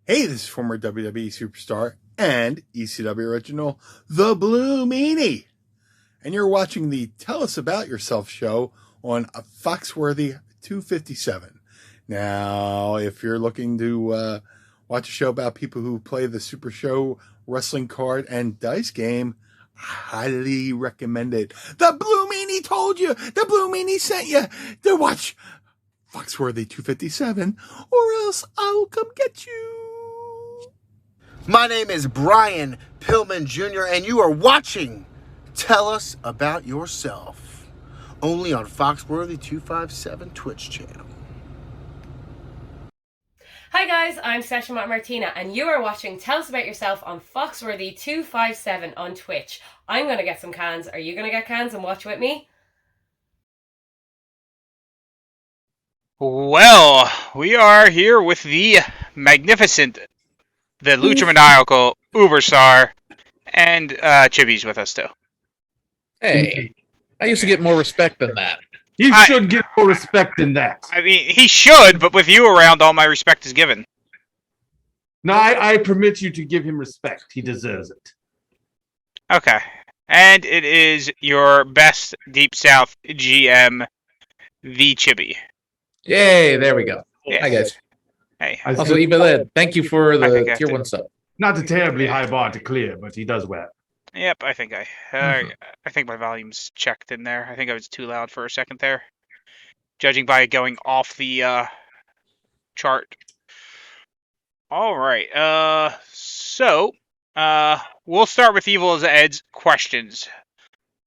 Hey, this is former WWE superstar and ECW original, The Blue Meanie. And you're watching the Tell Us About Yourself show on Foxworthy 257. Now, if you're looking to watch a show about people who play the Super Show wrestling card and dice game, I highly recommend it. The Blue Meanie told you! The Blue Meanie sent you to watch Foxworthy 257, or else I'll come get you. My name is Brian Pillman Jr., and you are watching Tell Us About Yourself, only on Foxworthy 257 Twitch channel. Hi guys, I'm Session Martina, and you are watching Tell Us About Yourself on Foxworthy 257 on Twitch. I'm going to get some cans. Are you going to get cans and watch with me? Well, we are here with the magnificent, the Luchamanical Uberstar, and Chibi's with us too. Hey, I used to get more respect than that. You should get more respect than that. I mean, he should, but with you around, all my respect is given. No, I permit you to give him respect. He deserves it. Okay. And it is your best Deep South GM, the Chibi. Yay, there we go. Yeah. Hi, guys. Hey. Also, Evil Ed, thank you for the tier 1 sub. Not a terribly high bar to clear, but he does well. Yep, I think I think my volume's checked in there. I think I was too loud for a second there, judging by it going off the chart. All right. So we'll start with Evil Ed's questions.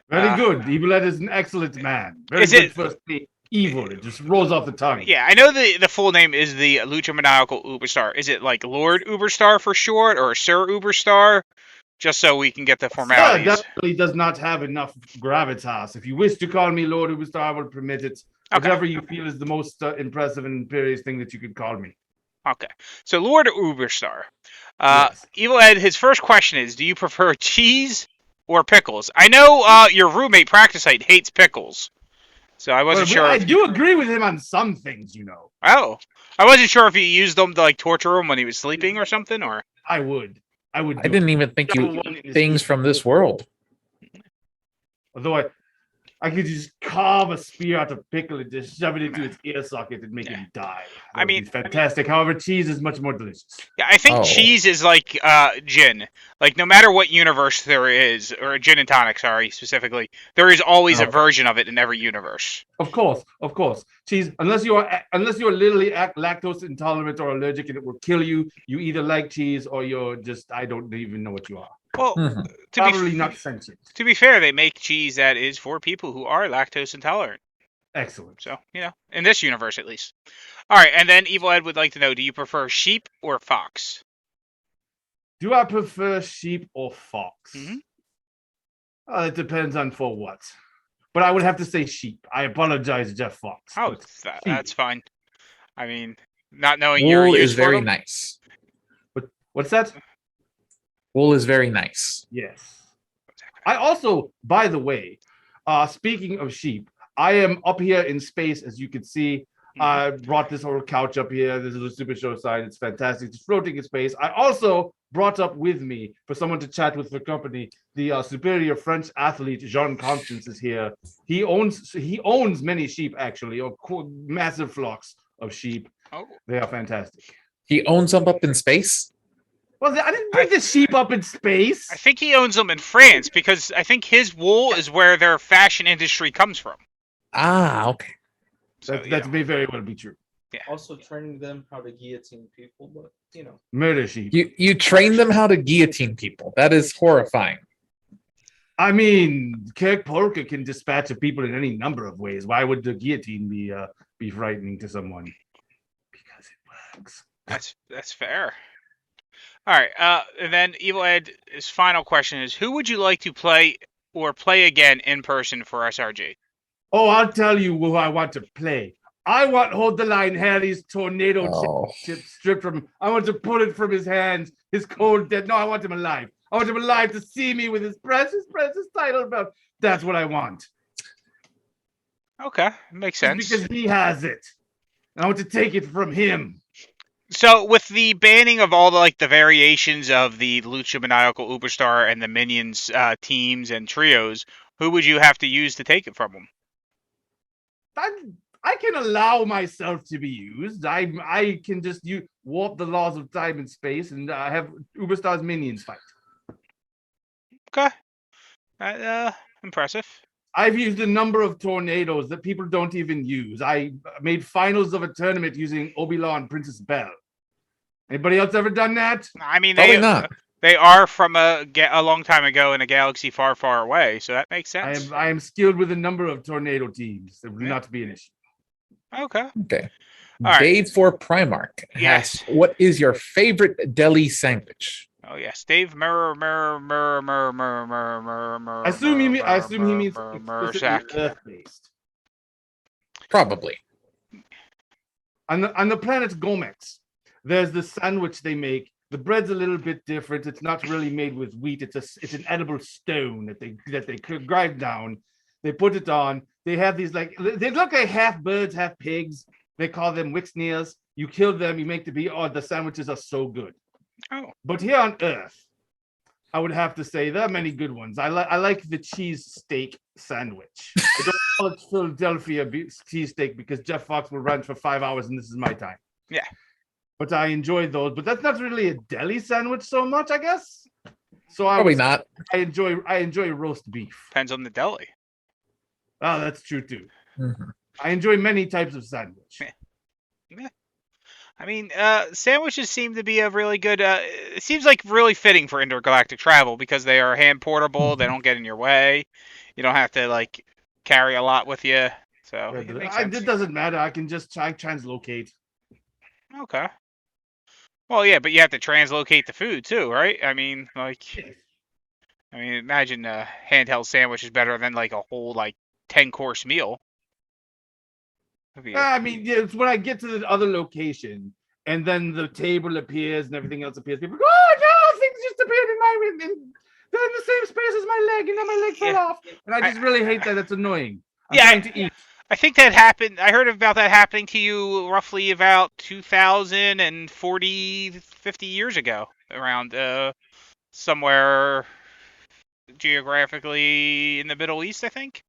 Very good. Evil Ed is an excellent man. Very good first name. Evil. It just rolls off the tongue. Yeah, I know the full name is the Luchamanical Uberstar. Is it like Lord Uberstar for short, or Sir Uberstar? Just so we can get the formalities. Sir definitely does not have enough gravitas. If you wish to call me Lord Uberstar, I will permit it. Okay. Whatever you feel is the most impressive and imperious thing that you could call me. Okay. So Lord Uberstar. Yes. Evil Ed, his first question is, do you prefer cheese or pickles? I know your roommate Practicite hates pickles. So I wasn't sure. I do agree with him on some things, you know. Oh. I wasn't sure if he used them to like torture him when he was sleeping or something, or I would. I didn't even think you eat things from this world. Although I could just carve a spear out of pickle and just shove it into its ear socket and make him die. That would be fantastic. However, cheese is much more delicious. Yeah, I think cheese is like gin. Like no matter what universe there is, or gin and tonic, sorry, specifically, there is always a version of it in every universe. Of course. Cheese, unless you are literally lactose intolerant or allergic and it will kill you, you either like cheese or you're just I don't even know what you are. Well, not sentient. To be fair, they make cheese that is for people who are lactose intolerant. Excellent. So, in this universe at least. All right, and then Evil Ed would like to know, do you prefer sheep or fox? Do I prefer sheep or fox? Mm-hmm. It depends on for what. But I would have to say sheep. I apologize, Jeff Fox. Oh, that's fine. I mean, not knowing wool your is very nice. What's that? Wool is very nice. Yes. I also, by the way, speaking of sheep, I am up here in space, as you can see. I brought this whole couch up here. This is a Super Show sign. It's fantastic. It's floating in space. I also brought up with me, for someone to chat with for company, the superior French athlete, Jean Constance, is here. He owns many sheep, actually, or massive flocks of sheep. Oh. They are fantastic. He owns them up in space? Well, I didn't bring the sheep up in space. I think he owns them in France because I think his wool is where their fashion industry comes from. Ah, okay. So, that may very well be true. Yeah. Also training them how to guillotine people, but murder sheep. You train them how to guillotine people. That is horrifying. I mean, Kirk Polka can dispatch of people in any number of ways. Why would the guillotine be frightening to someone? Because it works. That's fair. All right, and then Evil Ed's final question is, who would you like to play again in person for SRG? Oh, I'll tell you who I want to play. I want Hold the Line Harry's tornado chip stripped from him. I want to pull it from his hands, his cold dead. No, I want him alive. I want him alive to see me with his precious title belt. That's what I want. Okay, makes sense. Because he has it. And I want to take it from him. So with the banning of all the variations of the Luchamanical, Uberstar, and the Minions teams and trios, who would you have to use to take it from them? I can allow myself to be used. I can just warp the laws of time and space and have Uberstar's minions fight. Okay. Impressive. I've used a number of tornadoes that people don't even use. I made finals of a tournament using Obi-Wan and Princess Belle. Anybody else ever done that? I mean, Probably not. They are from a long time ago in a galaxy far, far away, so that makes sense. I am skilled with a number of tornado teams. That would not be an issue. Okay. Okay. All right. Dave for Primark. Yes. Asks, what is your favorite deli sandwich? Oh yes, Dave Murr. I assume he means Sack. Earth-based. Probably. On the planet Gomex, there's the sandwich they make. The bread's a little bit different. It's not really made with wheat. It's an edible stone that they grind down. They put it on. They have these they look like half birds, half pigs. They call them Wixneers. You kill them, you make the sandwiches are so good. Oh. But here on Earth, I would have to say there are many good ones. I like the cheese steak sandwich. I don't call it Philadelphia cheesesteak because Jeff Fox will run for 5 hours and this is my time. Yeah. But I enjoy those. But that's not really a deli sandwich so much, I guess. So Probably not. I enjoy roast beef. Depends on the deli. Oh, that's true too. Mhm. I enjoy many types of sandwich. Yeah. I mean, sandwiches seem to be a really good. It seems like really fitting for intergalactic travel because they are hand portable. They don't get in your way. You don't have to carry a lot with you. So it makes sense. It doesn't matter. I can just translocate. Okay. Well, yeah, but you have to translocate the food too, right? I mean, imagine a handheld sandwich is better than a whole 10-course meal. I mean, yeah, it's when I get to the other location and then the table appears and everything else appears. People go, oh no, things just appeared they're in the same space as my leg, and then my leg fell off. And I just really hate that. It's annoying. I'm trying to eat. I think that happened. I heard about that happening to you roughly about 2040, 50 years ago, around somewhere geographically in the Middle East, I think.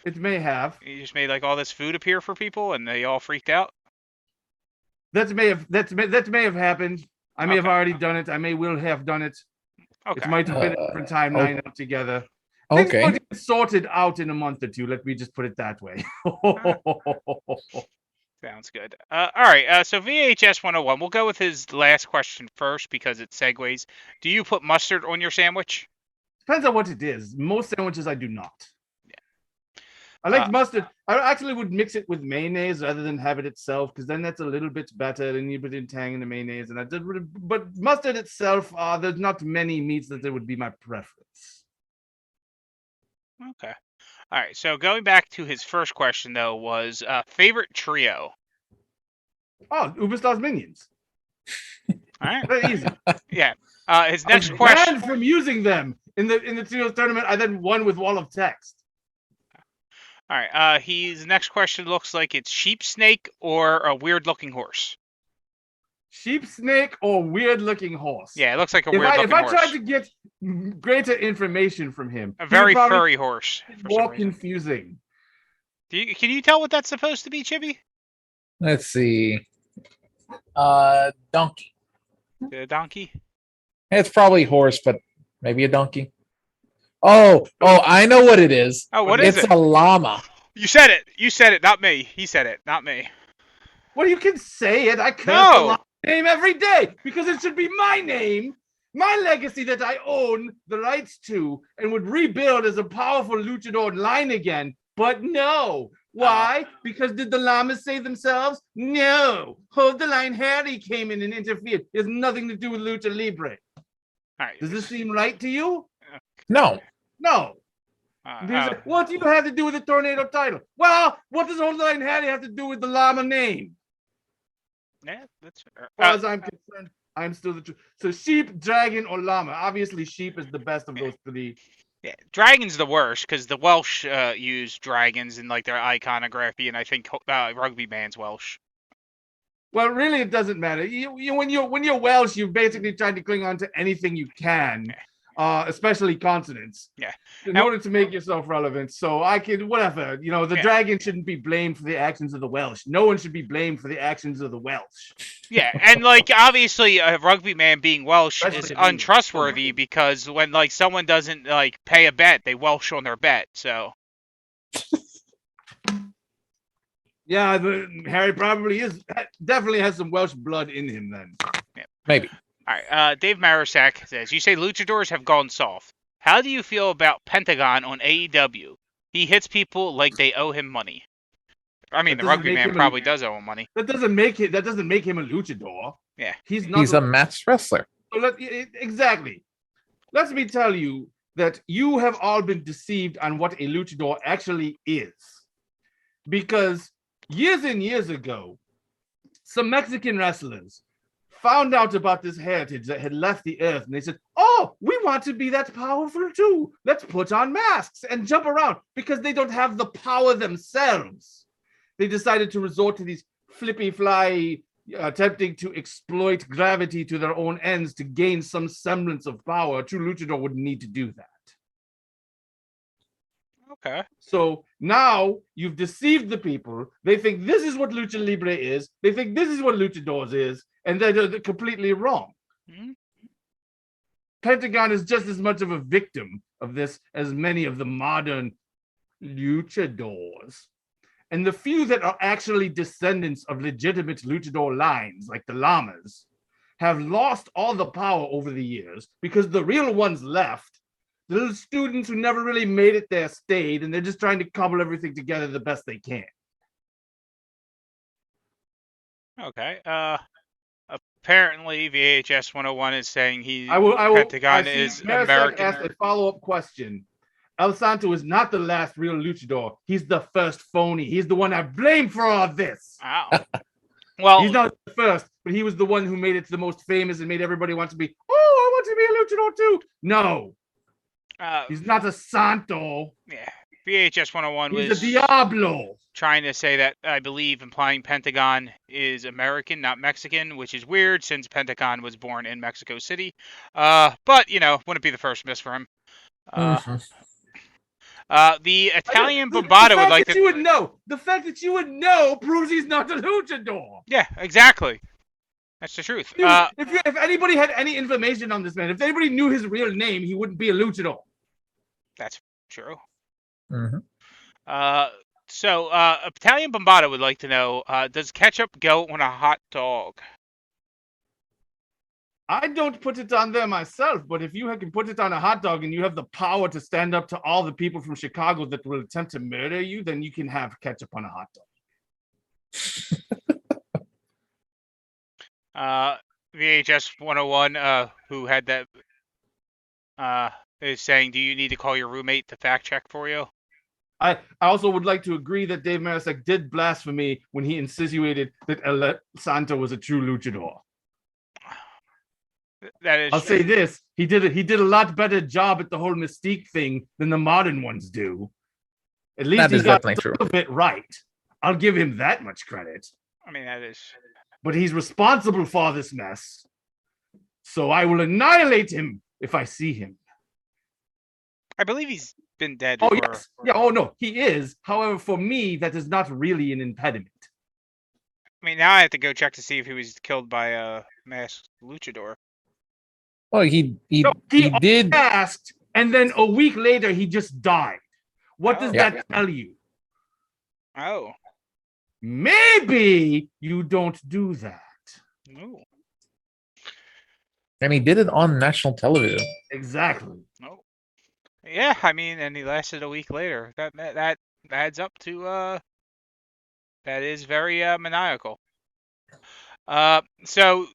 It may have. You just made all this food appear for people, and they all freaked out. That may have happened. I may have already done it. I will have done it. Okay. It might have been a different timeline altogether. Okay. Things get sorted out in a month or two. Let me just put it that way. Sounds good. All right. So VHS 101. We'll go with his last question first because it segues. Do you put mustard on your sandwich? Depends on what it is. Most sandwiches I do not. I like mustard. I actually would mix it with mayonnaise rather than have it itself, because then that's a little bit better than you put in tang in the mayonnaise. But mustard itself, there's not many meats that would be my preference. Okay. All right. So going back to his first question, though, was favorite trio. Oh, Uberstar's Minions. All right. Very easy. Yeah. His next question. Banned from using them in the trios tournament. I then won with Wall of Text. All right. His next question looks like it's sheep snake or a weird looking horse. Sheep snake or weird looking horse. Yeah, it looks like a weird looking horse. If I tried to get greater information from him, a very furry horse. More confusing. Can you tell what that's supposed to be, Chibi? Let's see. Donkey. A donkey? It's probably horse, but maybe a donkey. Oh, I know what it is. Oh, what is it? It's a llama. You said it. You said it, not me. He said it, not me. Well, you can say it. I curse the llama name every day because it should be my name, my legacy that I own the rights to and would rebuild as a powerful luchador line again. But no. Why? Because did the llamas say themselves? No. Hold the line. Harry came in and interfered. It has nothing to do with Lucha Libre. All right. Does this seem right to you? No. No. What do you have to do with the tornado title? Well, what does Hold the Line Harry have to do with the llama name? Yeah, that's fair. As far as I'm concerned, I'm still the truth. So sheep, dragon, or llama. Obviously, sheep is the best of those three. Yeah, dragon's the worst because the Welsh use dragons in their iconography, and I think rugby bands Welsh. Well, really, it doesn't matter. When you're Welsh, you're basically trying to cling on to anything you can, especially consonants. Yeah. In order to make yourself relevant. So I could, whatever, the dragon shouldn't be blamed for the actions of the Welsh. No one should be blamed for the actions of the Welsh. Yeah, and like obviously a rugby man being Welsh is Especially being untrustworthy because when like someone doesn't like pay a bet, they Welsh on their bet. So Yeah, Harry probably definitely has some Welsh blood in him then. Maybe. all right, Dave Marisak says, "You say luchadors have gone soft. How do you feel about Pentagon on AEW? He hits people like they owe him money. I mean, That the doesn't rugby make man him a- probably does owe him money. That doesn't make him a luchador. Yeah. He's not. He's a masked wrestler. Exactly. Let me tell you that you have all been deceived on what a luchador actually is. Because years and years ago, some Mexican wrestlers found out about this heritage that had left the earth, and they said, "Oh, we want to be that powerful too. Let's put on masks and jump around," because they don't have the power themselves. They decided to resort to these flippy fly, attempting to exploit gravity to their own ends to gain some semblance of power. A true luchador wouldn't need to do that. Okay. So now you've deceived the people. They think this is what lucha libre is. They think this is what luchadors is, and they're completely wrong. Mhm. Pentagon is just as much of a victim of this as many of the modern luchadors. And the few that are actually descendants of legitimate luchador lines, like the llamas, have lost all the power over the years because the real ones left. The little students who never really made it there stayed, and they're just trying to cobble everything together the best they can. Okay. Apparently VHS 101 is saying I Pentagon see is Marisak American. asked a follow-up question. El Santo is not the last real luchador. He's the first phony. He's the one I blame for all this. Wow. Well, He's not the first, but he was the one who made it the most famous and made everybody want to be, oh, I want to be a luchador too. No, he's not a santo. yeah. VHS 101 He's was a Diablo. trying to say that I believe implying Pentagon is American, not Mexican, which is weird since Pentagon was born in Mexico City. But wouldn't be the first miss for him. The Italian Bombata would like to. The fact that you would know proves he's not a luchador. Yeah, exactly. That's the truth. If anybody had any information on this man, if anybody knew his real name, he wouldn't be a luchador. That's true. Mm-hmm. So Italian Bombata would like to know: does ketchup go on a hot dog? I don't put it on there myself, but if you can put it on a hot dog and you have the power to stand up to all the people from Chicago that will attempt to murder you, then you can have ketchup on a hot dog. VHS 101, who had that, is saying, do you need to call your roommate to fact check for you? I also would like to agree that Dave Marisak did blasphemy when he insinuated that El Santo was a true luchador. That is. I'll say this: he did a lot better job at the whole mystique thing than the modern ones do. At least That he is got definitely true. some of it right. I'll give him that much credit. I mean, that is. But he's responsible for this mess, so I will annihilate him if I see him. I believe he's been dead. Oh yes, yeah. Oh no, he is. However, for me, that is not really an impediment. I mean, now I have to go check to see if he was killed by a masked luchador. Well, he No, did. Asked, and then a week later he just died. What does Yeah. that tell you? Oh. Maybe you don't do that. No. And he did it on national television. Exactly. No. Yeah, I mean, and he lasted a week later. That adds up to that is very maniacal. So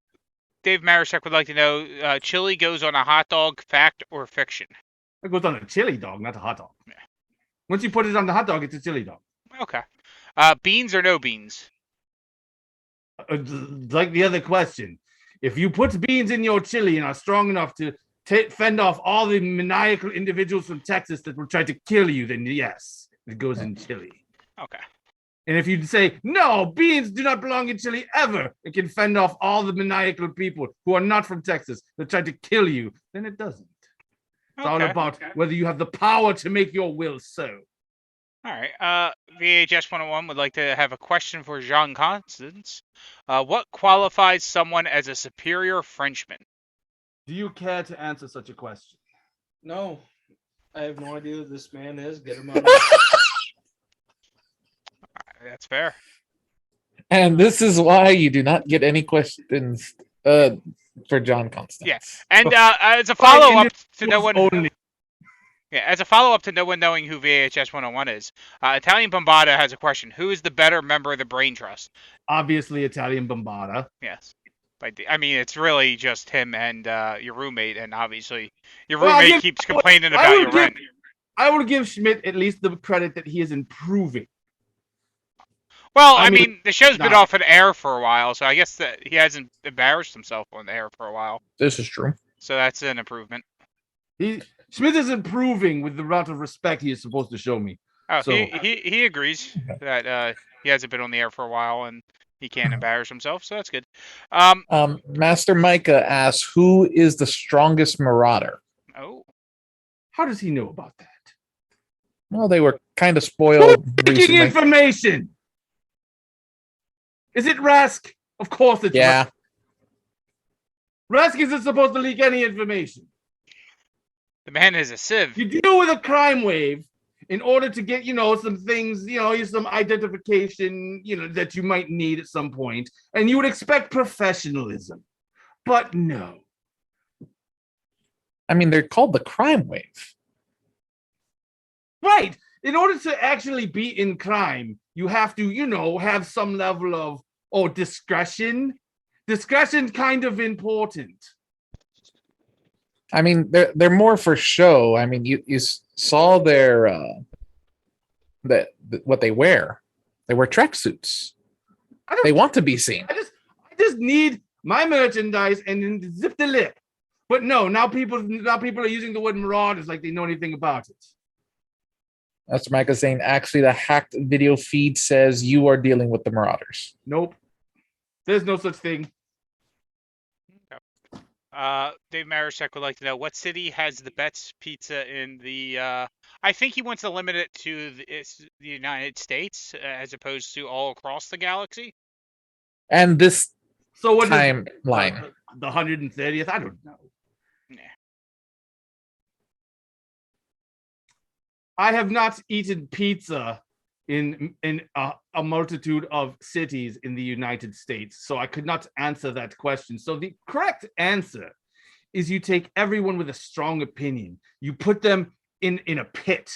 Dave Marisak would like to know, chili goes on a hot dog, fact or fiction? It goes on a chili dog, not a hot dog. Yeah. Once you put it on the hot dog, it's a chili dog. Okay. Beans or no beans? Like the other question. If you put beans in your chili and are strong enough to fend off all the maniacal individuals from Texas that will try to kill you, then yes, it goes in chili. Okay. And if you say, no, beans do not belong in Chile ever, it can fend off all the maniacal people who are not from Texas that try to kill you, then it doesn't. It's all about whether you have the power to make your will so. All right. VHS 101 would like to have a question for Jean Constance. What qualifies someone as a superior Frenchman? Do you care to answer such a question? No, I have no idea who this man is. Get him out. That's fair. And this is why you do not get any questions for John Constance. Yeah. And as a follow-up to no one... Only. Yeah, as a follow-up to no one knowing who VHS 101 is, Italian Bombada has a question. Who is the better member of the Brain Trust? Obviously, Italian Bombada. Yes. I mean, it's really just him and your roommate, and obviously your roommate keeps complaining about your rent. I will give Schmidt at least the credit that he is improving. Well, I mean, the show's been off an air for a while, so I guess that he hasn't embarrassed himself on the air for a while. This is true. So that's an improvement. Schmidt is improving with the amount of respect he is supposed to show me. Oh, so, he agrees that he hasn't been on the air for a while and he can't embarrass himself, so that's good. Master Micah asks, who is the strongest marauder? Oh. How does he know about that? Well, they were kind of spoiled recently. Information! Is it Rask? Of course it's Yeah. Rask isn't supposed to leak any information. The man is a sieve. You deal with a crime wave in order to get, some things, some identification, that you might need at some point, and you would expect professionalism. But no. I mean, they're called the crime wave. Right. In order to actually be in crime, you have to, have some level of discretion. Discretion kind of important. I mean, they're more for show. I mean, you saw their what they wear. They wear tracksuits. They want to be seen. I just need my merchandise and then zip the lip. But no, now people are using the word marauders like they know anything about it. That's Micah saying, actually, the hacked video feed says you are dealing with the marauders. Nope. There's no such thing. Dave Marichek would like to know, what city has the best pizza in the... I think he wants to limit it to the United States as opposed to all across the galaxy. And this what timeline. The 130th? I don't know. Yeah. I have not eaten pizza in a multitude of cities in the United States, so I could not answer that question. So the correct answer is you take everyone with a strong opinion, you put them in a pit,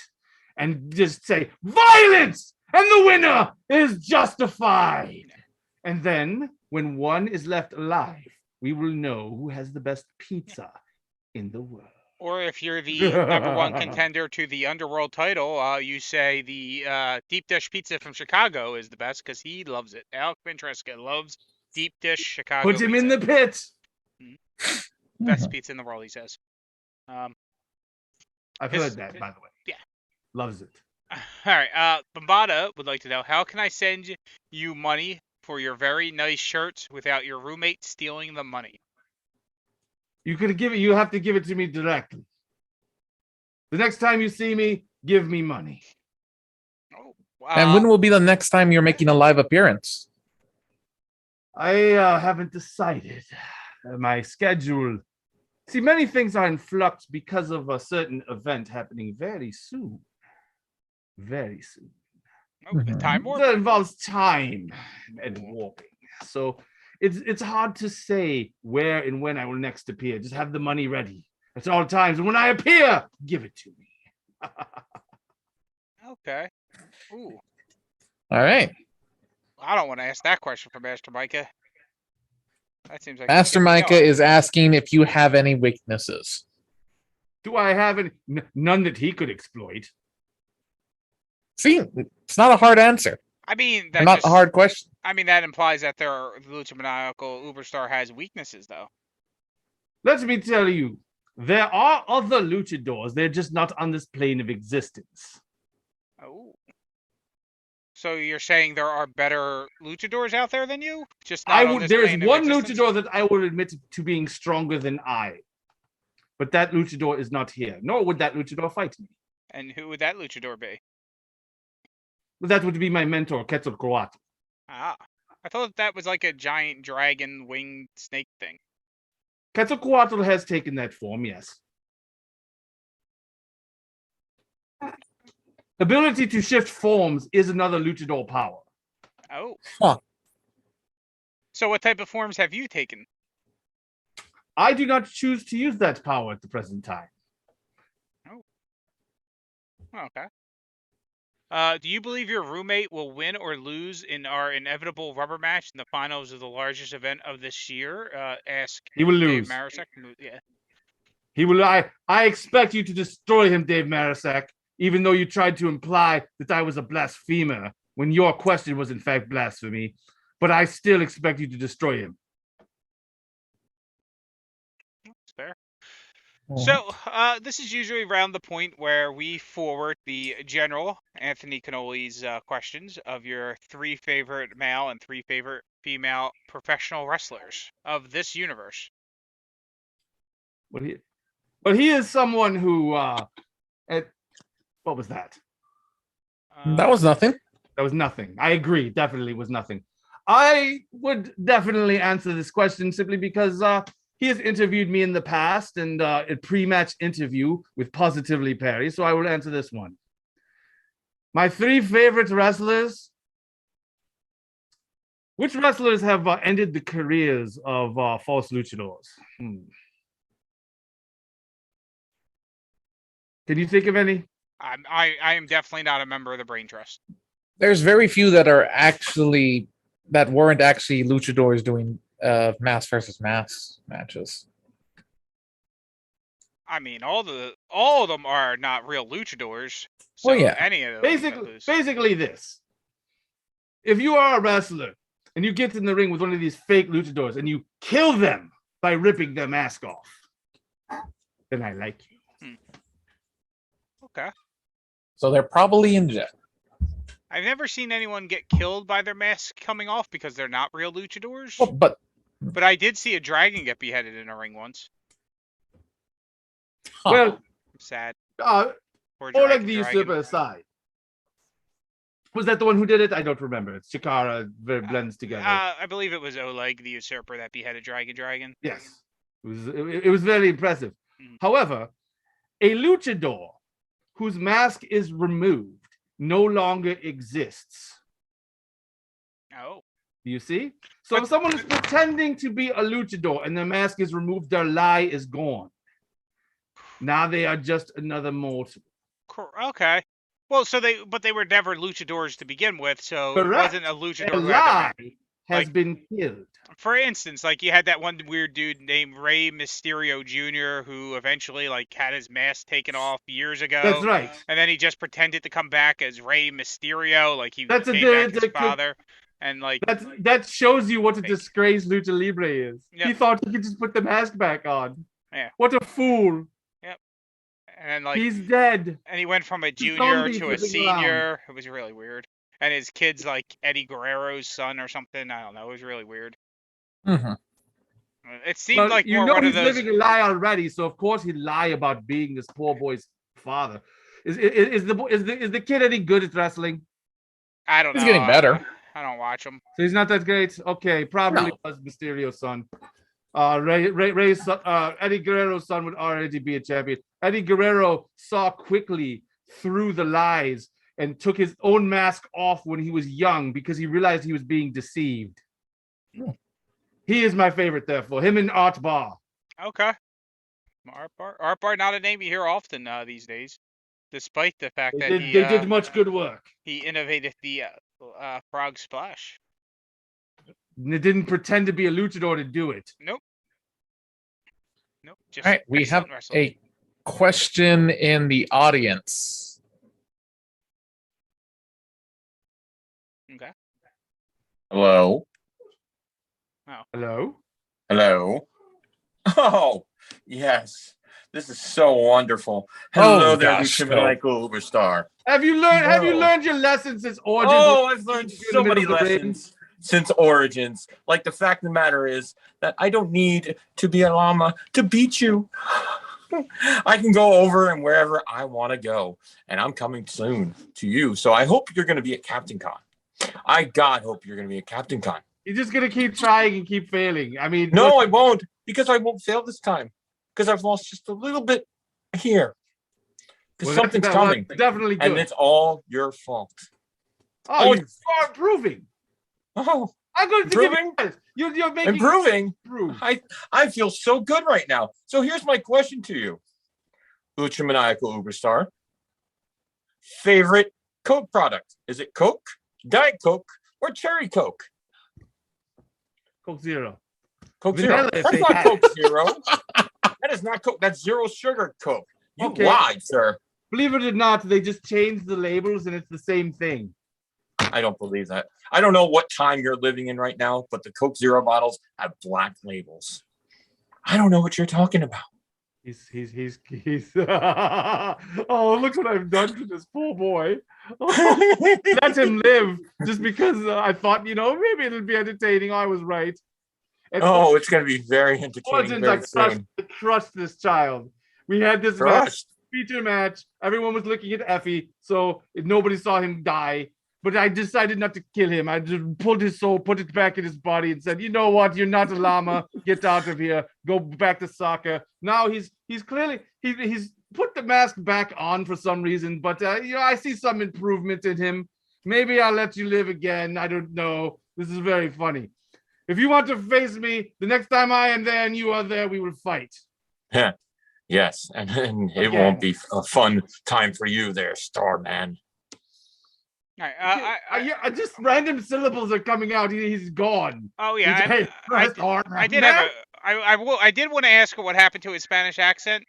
and just say violence, and the winner is justified. And then when one is left alive, we will know who has the best pizza in the world. Or if you're the number one contender to the Underworld title, you say the deep dish pizza from Chicago is the best because he loves it. Alec Ventresca loves deep dish Chicago Put him pizza. in the pit. Best pizza in the world, he says. I've heard that, by the way. Yeah. Loves it. All right. Bombada would like to know, how can I send you money for your very nice shirts without your roommate stealing the money? You have to give it to me directly. The next time you see me, give me money. Oh, and when will be the next time you're making a live appearance? I haven't decided. My schedule. See, many things are in flux because of a certain event happening very soon. Very soon. Oh, time warp? That involves time and warping. So it's hard to say where and when I will next appear. Just have the money ready at all times. And when I appear, give it to me. Okay. Ooh. All right. I don't want to ask that question for Master Micah. That seems like Master Micah is asking if you have any weaknesses. Do I have any? None that he could exploit. See, it's not a hard answer. I mean, that's not a hard question. I mean, that implies that the Luchamanical Uberstar has weaknesses, though. Let me tell you, there are other luchadors. They're just not on this plane of existence. Oh. So you're saying there are better luchadors out there than you? Just not on this There is plane of one existence? luchador that I would admit to being stronger than I, but that luchador is not here. Nor would that luchador fight me. And who would that luchador be? But that would be my mentor, Quetzalcoatl. Ah, I thought that was like a giant dragon winged snake thing. Quetzalcoatl has taken that form, yes. Ability to shift forms is another luchador power. Oh. Huh. So what type of forms have you taken? I do not choose to use that power at the present time. Oh, okay. Do you believe your roommate will win or lose in our inevitable rubber match in the finals of the largest event of this year? Ask He will Dave lose. Marasek. Yeah. He will. I expect you to destroy him, Dave Marasek, even though you tried to imply that I was a blasphemer when your question was in fact blasphemy. But I still expect you to destroy him. That's fair. Mhm. So, this is usually around the point where we forward the general Anthony Canoli's questions of your 3 favorite male and 3 favorite female professional wrestlers of this universe. But he is someone who. What was that? That was nothing. That was nothing. I agree. Definitely was nothing. I would definitely answer this question simply because he has interviewed me in the past and a pre-match interview with Positively Perry. So I will answer this one. My 3 favorite wrestlers. Which wrestlers have ended the careers of false luchadors? Can you think of any? I am definitely not a member of the Brain Trust. There's very few that weren't actually luchadors doing mass versus mass matches. I mean, all of them are not real luchadors. So Well, yeah. any of them Basically this. If you are a wrestler and you get in the ring with one of these fake luchadors and you kill them by ripping their mask off, then I like you. Okay. So they're probably in jail. I've never seen anyone get killed by their mask coming off because they're not real luchadors. Well, but I did see a dragon get beheaded in a ring once. huh. Well, Sad. Oleg the Usurper aside. Was that the one who did it? I don't remember. It's Chikara, very blends together. I believe it was Oleg the Usurper that beheaded Dragon. Yes. It was very impressive. Mhm. However, a luchador whose mask is removed no longer exists. Oh. Do you see? So if someone is pretending to be a luchador and their mask is removed, their lie is gone. Now they are just another mortal. Okay. Well, but they were never luchadors to begin with, so Correct. It wasn't a luchador. Their lie has been killed. For instance, like you had that one weird dude named Rey Mysterio Jr. who eventually had his mask taken off years ago. That's right. And then he just pretended to come back as Rey Mysterio, like he That's came back as his father. And that shows you what a disgrace Lucha Libre is. Yep. He thought he could just put the mask back on. Yeah. What a fool. Yep. And he's dead. And he went from a junior to a senior. It was really weird. And his kid's like Eddie Guerrero's son or something. I don't know. It was really weird. Mm-hmm. It seemed like you more know one he's of those. living a lie already, so of course he'd lie about being this poor boy's father. Is the kid any good at wrestling? I don't know. He's getting better. I don't watch him. So he's not that great. Okay, probably was Mysterio's son. Eddie Guerrero's son would already be a champion. Eddie Guerrero saw quickly through the lies and took his own mask off when he was young because he realized he was being deceived. He is my favorite, therefore. Him and Art Bar. Okay. Art Bar, not a name you hear often these days, despite the fact that they did much good work. He innovated the frog splash. They didn't pretend to be a luchador to do it. Nope. Just all right, we have wrestling. a question in the audience. Okay. Hello. Oh. Hello. Hello. Oh, yes. This is so wonderful. Hello there, gosh, Luchamanical Uberstar. Have you learned your lessons since Origins? Oh, I've learned so many lessons since Origins. Like, the fact of the matter is that I don't need to be a llama to beat you. I can go over and wherever I want to go, and I'm coming soon to you. So I hope you're going to be at Captain Con. I hope you're going to be at Captain Con. You're just going to keep trying and keep failing. I mean, no, I won't, because I won't fail this time, because I've lost just a little bit here. Because something's coming. Definitely good. And it's all your fault. Oh, you are improving. Oh, I'm going to improving? You're making improving. Improve. I feel so good right now. So here's my question to you, Luchamanical Uberstar. Favorite Coke product? Is it Coke, Diet Coke, or Cherry Coke? Coke Zero. Coke Zero. That's not Coke Zero. That is not Coke. That's zero sugar Coke. You lied, sir. Believe it or not, they just changed the labels and it's the same thing. I don't believe that. I don't know what time you're living in right now, but the Coke Zero bottles have black labels. I don't know what you're talking about. He's oh, look what I've done to this poor boy. Oh, let him live just because I thought, maybe it'll be entertaining. I was right. And it's going to be very entertaining. I crushed this child. We had this feature match. Everyone was looking at Effie, so nobody saw him die. But I decided not to kill him. I just pulled his soul, put it back in his body, and said, "You know what? You're not a llama. Get out of here. Go back to soccer." Now he's clearly he's put the mask back on for some reason. But I see some improvement in him. Maybe I'll let you live again. I don't know. This is very funny. If you want to face me, the next time I am there and you are there, we will fight. Yeah. Yes, and it won't be a fun time for you there, Starman. I just random syllables are coming out. He's gone. Oh yeah, I did want to ask her what happened to his Spanish accent,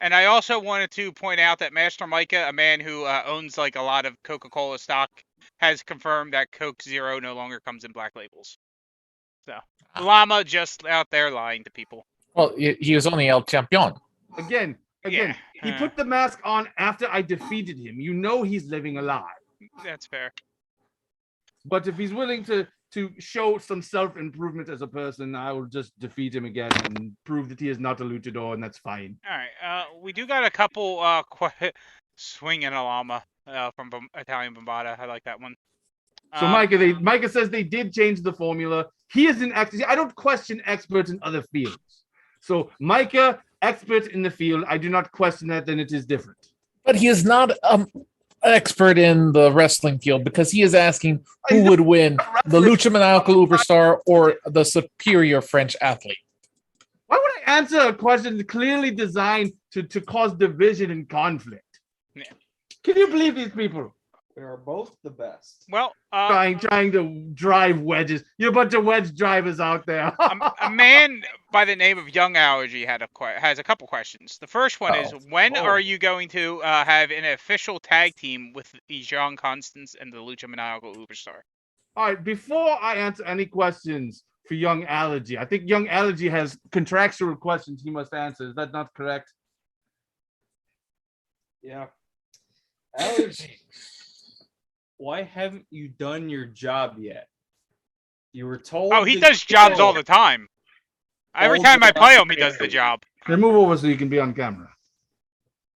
and I also wanted to point out that Master Micah, a man who owns like a lot of Coca-Cola stock, has confirmed that Coke Zero no longer comes in black labels. So Llama just out there lying to people. Well, he was only El Champion. Again, he put the mask on after I defeated him. He's living alive. That's fair. But if he's willing to show some self-improvement as a person, I will just defeat him again and prove that he is not a luchador, and that's fine. All right. We do got a couple swing and a llama from Italian Bombata. I like that one. So Micah says they did change the formula. He is an expert. I don't question experts in other fields. So Micah, expert in the field. I do not question that. Then it is different. But he is not expert in the wrestling field, because he is asking who would win, the Luchamanical Uberstar or the superior French athlete. Why would I answer a question clearly designed to cause division and conflict? Yeah. Can you believe these people? We are both the best. Well, trying to drive wedges. You're a bunch of wedge drivers out there. A man by the name of Young Allergy has a couple questions. The first one is, when are you going to have an official tag team with the Jean Constance and the Luchamanical Uberstar? All right, before I answer any questions for Young Allergy, I think Young Allergy has contractual questions he must answer. Is that not correct? Yeah. Allergy. Why haven't you done your job yet? You were told. Oh, he does jobs all the time. Every time I play him, he does the job. Now move over so you can be on camera.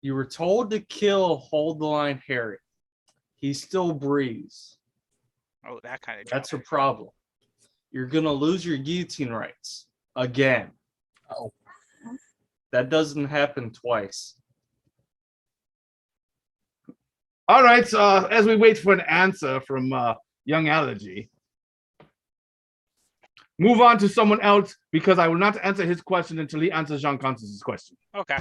You were told to kill Hold the Line Harry. He still breathes. Oh, that kind of job. That's a problem. You're going to lose your guillotine rights. Again. Oh. That doesn't happen twice. All right, so as we wait for an answer from Young Allergy, move on to someone else, because I will not answer his question until he answers Jean Constance's question. Okay.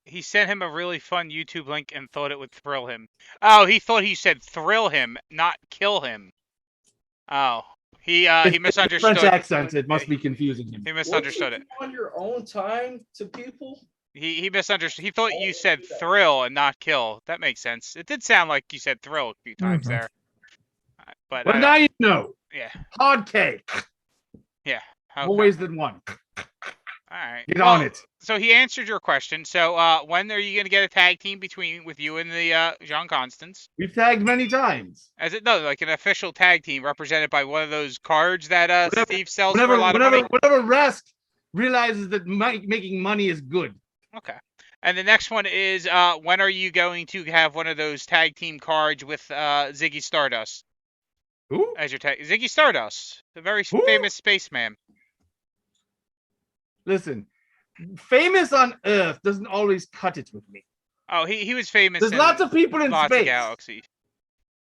He sent him a really fun YouTube link and thought it would thrill him. Oh, he thought he said thrill him, not kill him. Oh, he misunderstood. French accent, it must be confusing him. He misunderstood it. On your own time to people? He misunderstood. He thought you said thrill and not kill. That makes sense. It did sound like you said thrill a few times there. But now you know. Yeah. Hard cake. Yeah. More ways than one. All right. Get on it. So he answered your question. So when are you going to get a tag team with you and the Jean Constance? We've tagged many times. Like an official tag team represented by one of those cards that Steve sells for a lot of whenever, money? Whenever Rask realizes that making money is good. Okay. And the next one is when are you going to have one of those tag team cards with Ziggy Stardust? Who? As your tag? Ziggy Stardust, the very famous spaceman. Listen, famous on Earth doesn't always cut it with me. Oh, he was famous. There's lots of people in lots space. Of galaxies.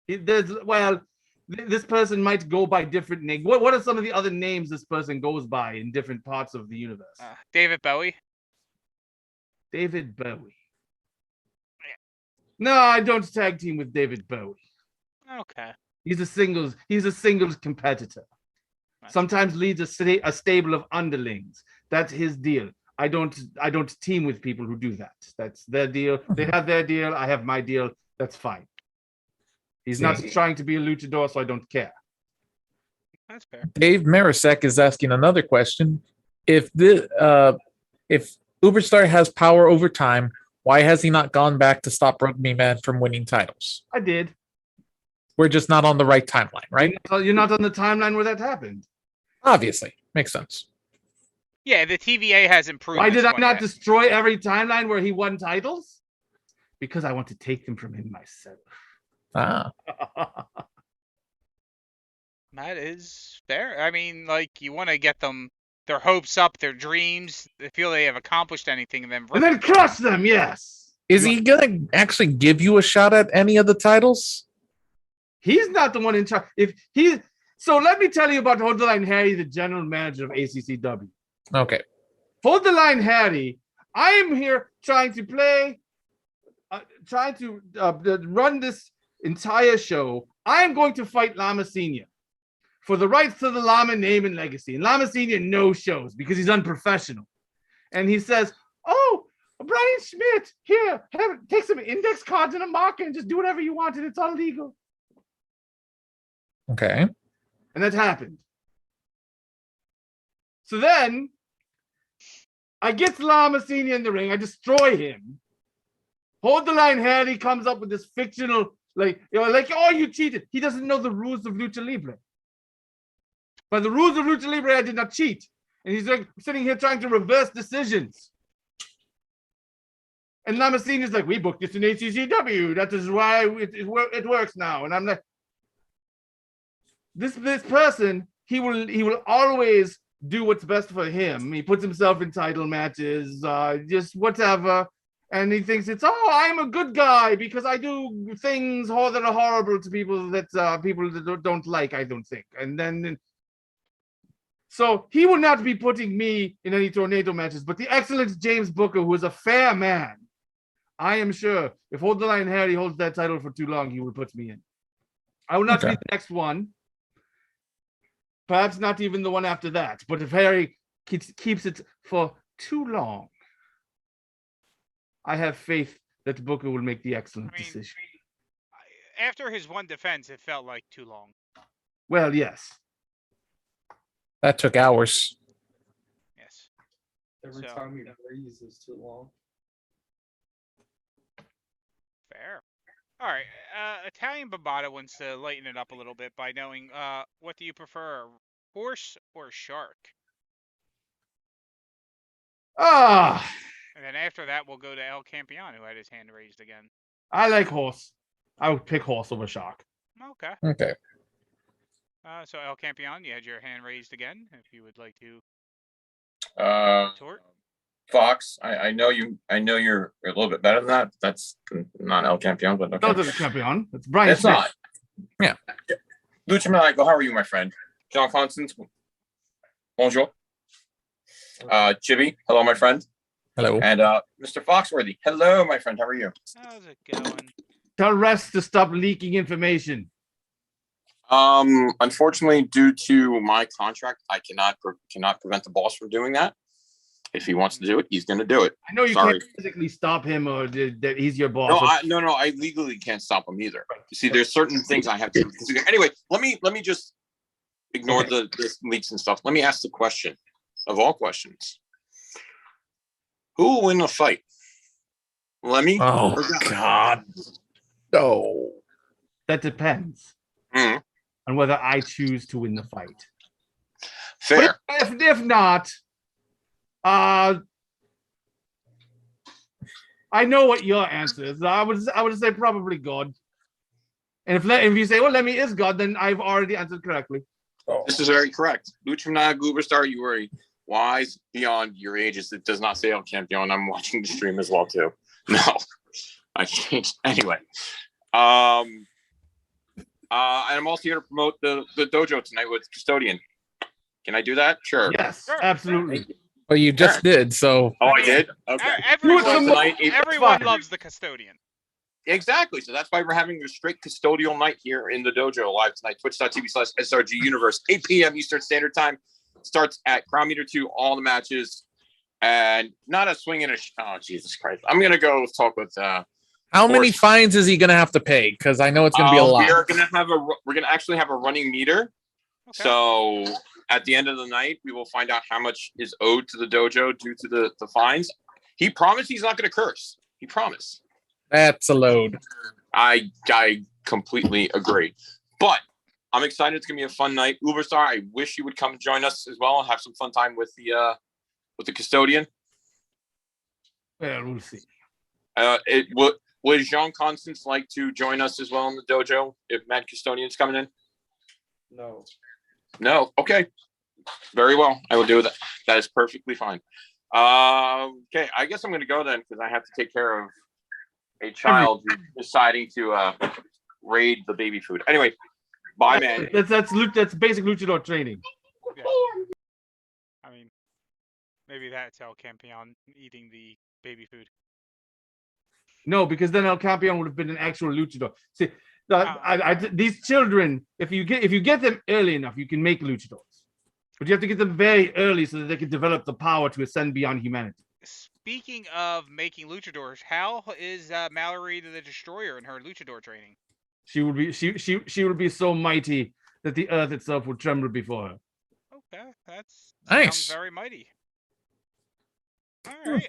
This person might go by different names. What are some of the other names this person goes by in different parts of the universe? David Bowie. David Bowie. No, I don't tag team with David Bowie. Okay. He's a singles competitor. Sometimes leads a stable of underlings. That's his deal. I don't team with people who do that. That's their deal. They have their deal. I have my deal. That's fine. He's not trying to be a luchador, so I don't care. That's fair. Dave Marisek is asking another question. If Uberstar has power over time, why has he not gone back to stop Rugby Man from winning titles? I did. We're just not on the right timeline, right? You're not on the timeline where that happened. Obviously. Makes sense. Yeah, the TVA has improved. Why did I not destroy every timeline where he won titles? Because I want to take them from him myself. Ah. That is fair. I mean, like, you want to get them their hopes up, their dreams. They feel they have accomplished anything, and then crush them. Yes. Is he gonna actually give you a shot at any of the titles? He's not the one in charge. So let me tell you about Hold the Line Harry, the general manager of ACCW. Okay. Hold the Line Harry. I am here trying to run this entire show. I am going to fight Lama Senior for the rights to the Lama name and legacy. And Lama Senior no shows because he's unprofessional. And he says, "Oh, Brian Schmidt, here, take some index cards and a marker and just do whatever you want, and it's all legal." Okay. And that happened. So then I get Lama Senior in the ring. I destroy him. Hold the Line Harry comes up with this fictional, oh, you cheated. He doesn't know the rules of Lucha Libre. By the rules of Lucha Libre, I did not cheat. And he's like sitting here trying to reverse decisions. And Lama Senior's like, we booked this in ACCW. That is why it works now. And I'm like, this person, he will always do what's best for him. He puts himself in title matches, just whatever. And he thinks I'm a good guy because I do things that are horrible to people that people that don't like, I don't think. And then, so he will not be putting me in any tornado matches, but the excellent James Booker, who is a fair man, I am sure if Hold the Line Harry holds that title for too long, he will put me in. I will not be the next one. Perhaps not even the one after that. But if Harry keeps it for too long, I have faith that Booker will make the excellent decision. After his one defense, it felt like too long. Well, yes. That took hours. Yes. Every time he breathes is too long. Fair. All right. Italian Bambata wants to lighten it up a little bit by knowing what do you prefer, horse or shark? And then after that, we'll go to El Campeon, who had his hand raised again. I like horse. I would pick horse over shark. Okay. So El Campeon, you had your hand raised again. If you would like to. Tort? Fox, I know you're a little bit better than that. That's not El Campeon, but okay. No, that's Campeon. It's Brian. It's Smith. not. Yeah. Luchamanical, how are you, my friend? John Constance, bonjour. Chibi, hello, my friend. Hello. And Mr. Foxworthy, hello, my friend. How are you? How's it going? Tell Rest to stop leaking information. Unfortunately, due to my contract, I cannot prevent the boss from doing that. If he wants to do it, he's going to do it. I know you can't physically stop him, or that he's your boss. No, I legally can't stop him either. You see, there's certain things I have to consider. Anyway, let me just ignore the leaks and stuff. Let me ask the question of all questions. Who will win the fight? Lemmy? Oh, or John? God. No. That depends Mhm. on whether I choose to win the fight. Fair. But if not, I know what your answer is. I would say probably God. And if you say, well, Lemmy is God, then I've already answered correctly. This is very correct. Luchamanical, Uberstar, you were wise beyond your ages. It does not say on Campion. I'm watching the stream as well, too. No, I changed. Anyway. And I'm also here to promote the dojo tonight with Custodian. Can I do that? Sure. Yes, Sure. absolutely. Well, you just did, so. Oh, I did? Okay. Everyone loves the Custodian. Exactly. So that's why we're having a straight custodial night here in the dojo live tonight. Twitch.tv/SRG Universe, 8 p.m. Eastern Standard Time. Starts at Crown Meter 2, all the matches. And not a swing and a... Oh, Jesus Christ. I'm going to go talk with... How many fines is he going to have to pay? Because I know it's going to be a lot. We're going to actually have a running meter. Okay. So at the end of the night, we will find out how much is owed to the dojo due to the fines. He promised he's not going to curse. He promised. That's a load. I completely agree. But I'm excited. It's going to be a fun night. Uberstar, I wish you would come join us as well and have some fun time with the Custodian. Well, we'll see. Would Jean Constance like to join us as well in the dojo if Mad Custodian's coming in? No. No. Okay. Very well. I will do that. That is perfectly fine. Okay. I guess I'm going to go then because I have to take care of a child who's deciding to raid the baby food. Anyway, bye, man. That's basic luchador training. Yeah. I mean, maybe that's El Campeon eating the baby food. No, because then El Campeon would have been an actual luchador. See, these children, if you get them early enough, you can make luchadors. But you have to get them very early so that they can develop the power to ascend beyond humanity. Speaking of making luchadors, how is Mallory the Destroyer in her luchador training? She would be so mighty that the earth itself would tremble before her. Okay, that's nice. Sounds very mighty. All right.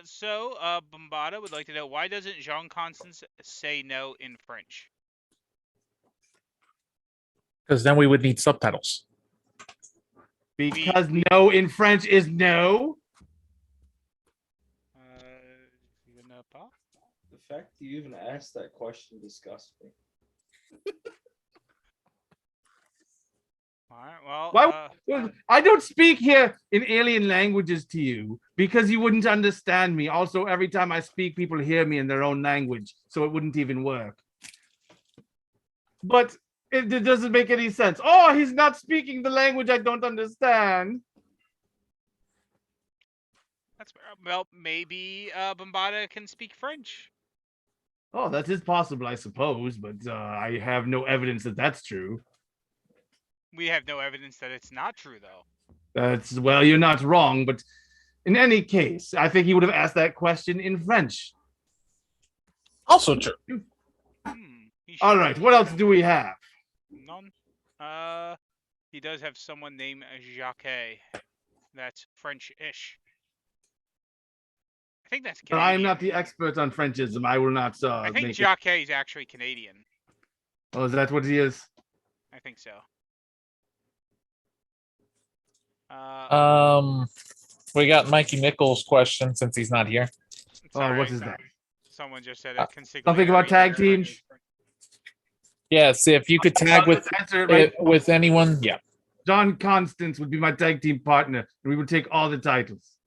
So Bombada would like to know, why doesn't Jean Constance say no in French? Because then we would need subtitles. Because no in French is no. The fact that you even asked that question disgusts me. All right, well, I don't speak here in alien languages to you because you wouldn't understand me. Also, every time I speak, people hear me in their own language, so it wouldn't even work. But it doesn't make any sense. Oh, he's not speaking the language I don't understand. Well, maybe Bombada can speak French. Oh, that is possible, I suppose, but I have no evidence that that's true. We have no evidence that it's not true, though. Well, you're not wrong, but in any case, I think he would have asked that question in French. Also true. All right, what else do we have? None. He does have someone named Jacques. That's French-ish. I think that's Canadian. I am not the expert on Frenchism. I will not. I think Jacques is actually Canadian. Oh, is that what he is? I think so. We got Mikey Nichols' question since he's not here. Oh, what is that? Someone just said something about tag teams. Yes, if you could tag with anyone, yeah. John Constance would be my tag team partner, and we would take all the titles.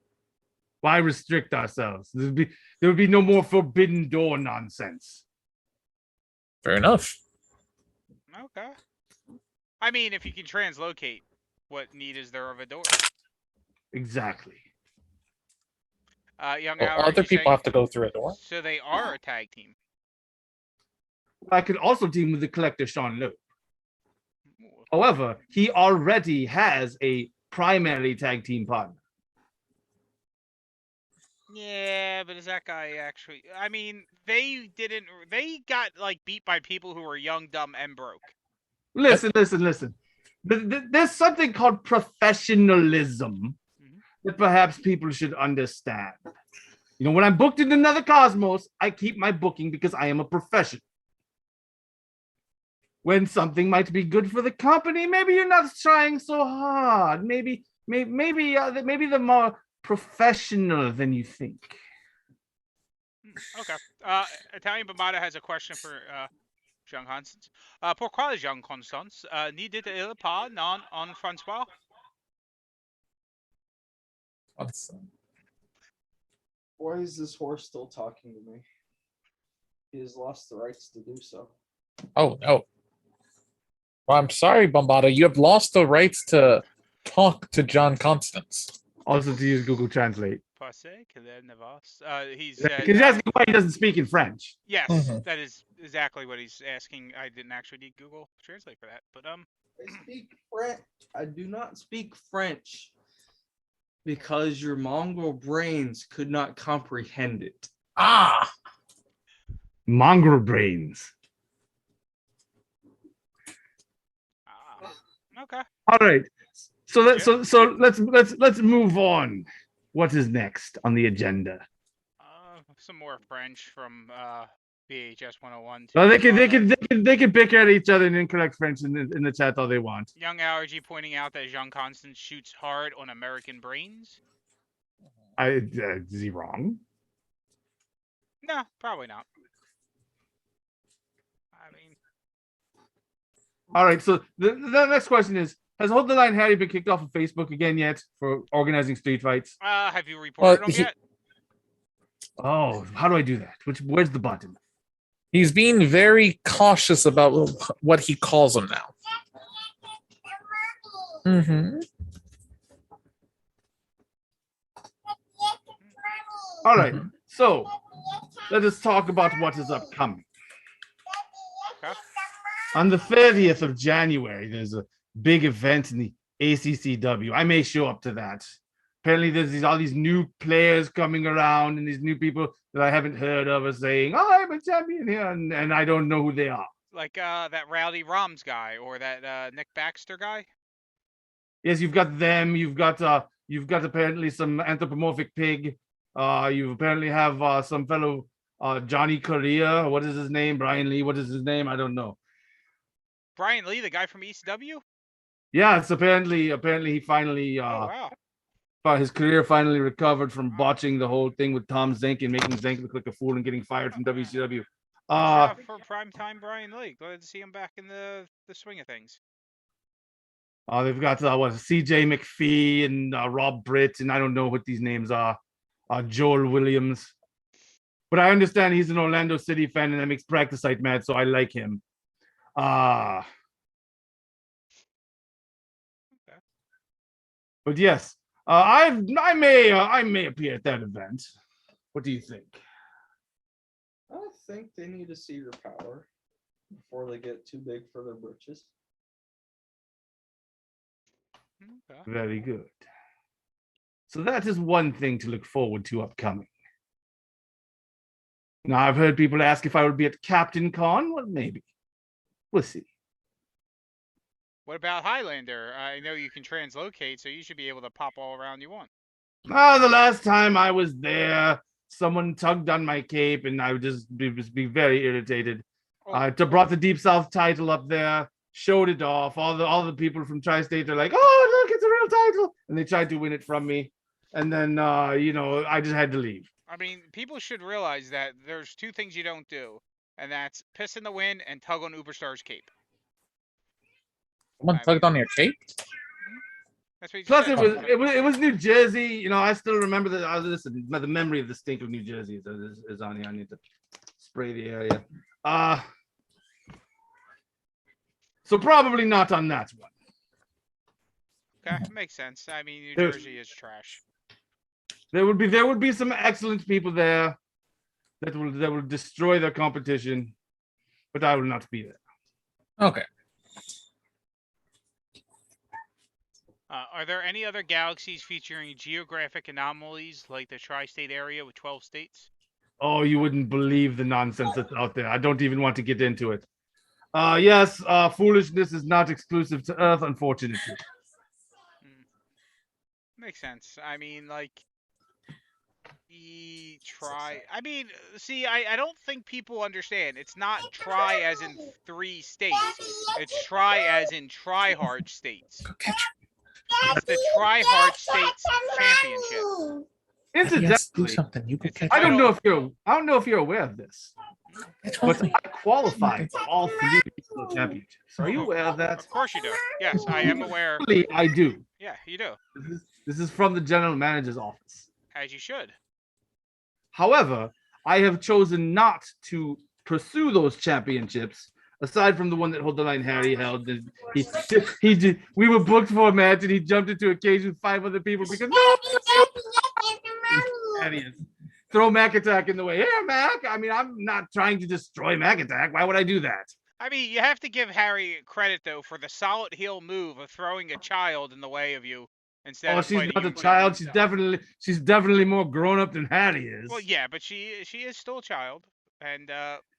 Why restrict ourselves? There would be no more Forbidden Door nonsense. Fair enough. Okay. I mean, if you can translocate, what need is there of a door? Exactly. Other people have to go through a door. So they are a tag team. I could also team with the collector Sean Lowe. However, he already has a primary tag team partner. Yeah, but is that guy actually... I mean, they got, like, beat by people who were young, dumb, and broke. Listen. There's something called professionalism that perhaps people should understand. You know, when I'm booked in another cosmos, I keep my booking because I am a professional. When something might be good for the company, maybe you're not trying so hard. Maybe they're more professional than you think. Okay. Italian Bombata has a question for Jean Constance. Pourquoi Jean Constance n'y dit-il pas non en François? Why is this horse still talking to me? He has lost the rights to do so. Oh no. Well, I'm sorry, Bombada. You have lost the rights to talk to John Constance. Also to use Google Translate. He's Because he's asking why he doesn't speak in French. Yes, that is exactly what he's asking. I didn't actually need Google Translate for that, but I speak French. I do not speak French because your mongrel brains could not comprehend it. Ah, Mongrel brains. Okay. All right. So let's move on. What is next on the agenda? Some more French from VHS 101. Well, they can bicker at each other in incorrect French in the chat all they want. Young Allergy pointing out that Jean Constance shoots hard on American brains. Is he wrong? No, probably not. I mean, all right. So the next question is: has Hold the Line Harry been kicked off of Facebook again yet for organizing street fights? Have you reported him yet? Oh, how do I do that? Where's the button? he's being very cautious about what he calls them now. Mm-hmm. All right. So let us talk about what is upcoming. Okay. On the 30th of January, there's a big event in the ACCW. I may show up to that. Apparently, there's all these new players coming around and these new people that I haven't heard of are saying, "Oh, I'm a champion here," and I don't know who they are. Like that Rowdy Roms guy or that Nick Baxter guy. Yes, you've got them. You've got apparently some anthropomorphic pig. You apparently have some fellow Johnny Correa. What is his name? Brian Lee. What is his name? I don't know. Brian Lee, the guy from ECW. Yeah, it's apparently he finally his career finally recovered from botching the whole thing with Tom Zink and making Zink look like a fool and getting fired from WCW. For primetime Brian Lee. Glad to see him back in the swing of things. They've got CJ McPhee and Rob Britt, and I don't know what these names are. Joel Williams. But I understand he's an Orlando City fan and that makes Practice Site mad, so I like him. But yes, I may appear at that event. What do you think? I think they need to see your power before they get too big for their britches. Okay. Very good. So that is one thing to look forward to upcoming. Now, I've heard people ask if I would be at Captain Con. Well, maybe. We'll see. What about Highlander? I know you can translocate, so you should be able to pop all around you want. The last time I was there, someone tugged on my cape, and I would just be very irritated. I brought the Deep South title up there, showed it off. All the people from Tri-State are like, "Oh, look, it's a real title," and they tried to win it from me. And then, I just had to leave. I mean, people should realize that there's two things you don't do, and that's piss in the wind and tug on Uberstar's cape. Someone tugged on your cape? That's what you Plus, said. it was New Jersey. I still remember the memory of the stink of New Jersey is on here. I need to spray the area. So probably not on that one. Okay, makes sense. I mean, New Jersey is trash. There would be some excellent people there that will destroy their competition, but I will not be there. Okay. Are there any other galaxies featuring geographic anomalies like the tri-state area with 12 states? Oh, you wouldn't believe the nonsense that's out there. I don't even want to get into it. Yes, foolishness is not exclusive to Earth, unfortunately. Makes sense. I mean, like, I mean, see, I don't think people understand. It's not try as in 3 states. It's try as in try hard states. It's the try hard states championship. Yes, do Incidentally, something. You go It's catch I don't entitled. know if you're aware of this, but I qualified for all 3 regional championships. Are you aware of that? Of course you do. Yes, I am aware. Actually, I do. Yeah, you do. This is from the general manager's office. As you should. However, I have chosen not to pursue those championships. Aside from the one that Hold the Line Harry held, we were booked for a match and he jumped into a cage with 5 other people because throw Mac Attack in the way. Here, Mac. I mean, I'm not trying to destroy Mac Attack. Why would I do that? I mean, you have to give Harry credit though for the solid heel move of throwing a child in the way of you instead of She's fighting not you a with child. himself. She's definitely more grown up than Harry is. Well, yeah, but she is still a child, and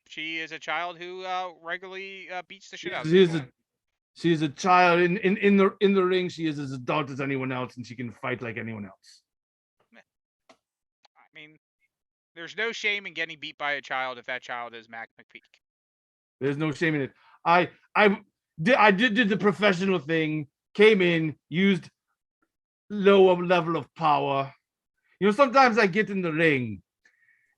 she is a child who regularly beats the shit out of people. She's a child in the ring. She is as adult as anyone else, and she can fight like anyone else. I mean, there's no shame in getting beat by a child if that child is Mac McPeak. There's no shame in it. I did the professional thing. Came in, used lower level of power. You know, sometimes I get in the ring,